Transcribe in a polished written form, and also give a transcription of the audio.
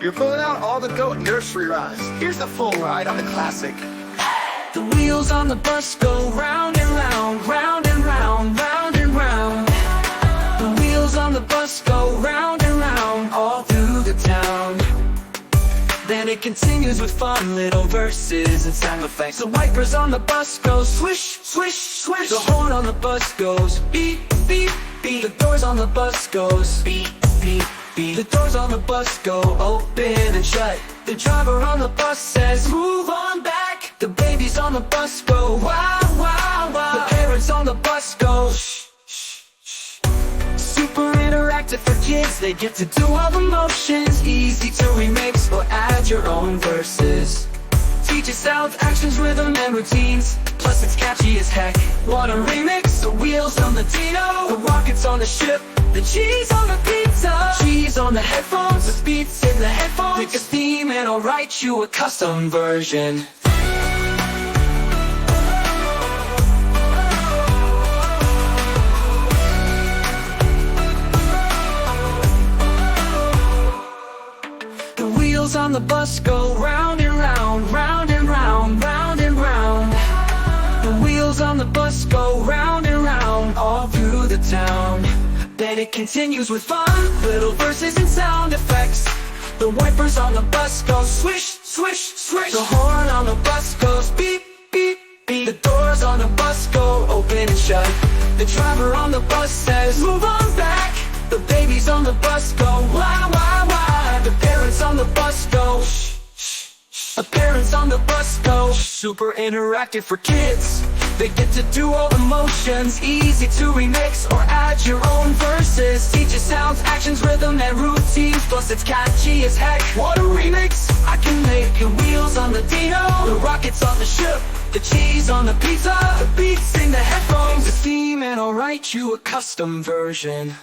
You're pulling out all the GOAT nursery rhymes. Here's the full ride on the classic. The wheels on the bus go round and round, round and round, round and round. The wheels on the bus go round and round, all through the town. Then it continues with fun little verses and sound effects. The wipers on the bus go swish, swish, swish. The horn on the bus goes beep, beep, beep. The doors on the bus goes beep, beep, beep. The doors on the bus go open and shut. The driver on the bus says move on back. The babies on the bus go wow, wow, wow. The parents on the bus go shh, shh, shh. Super interactive for kids, they get to do all the motions. Easy to remix or add your own verses. Teaches sounds, actions, rhythm, and routines. Plus it's catchy as heck. Want a remix? The wheels on the Dino, the rockets on the ship, the cheese on the pizza, cheese on the headphones, the beats in the headphones. Pick a theme and I'll write you a custom version. On the bus go round and round, round and round, round and round. The wheels on the bus go round and round, all through the town. Then it continues with fun little verses and sound effects. The wipers on the bus go swish, swish, swish. The horn on the bus goes beep, beep, beep. The doors on the bus go open and shut. The driver on the bus says move on back. The babies on the bus go wah, wah, wah. The parents on the bus go shh, shh, shh. The parents on the bus go shh. Super interactive for kids, they get to do all the motions. Easy to remix or add your own verses. Teaches sounds, actions, rhythm, and routines. Plus it's catchy as heck. What a remix! I can make your wheels on the Dino, the rockets on the ship, the cheese on the pizza, the beats in the headphones. The theme and I'll write you a custom version.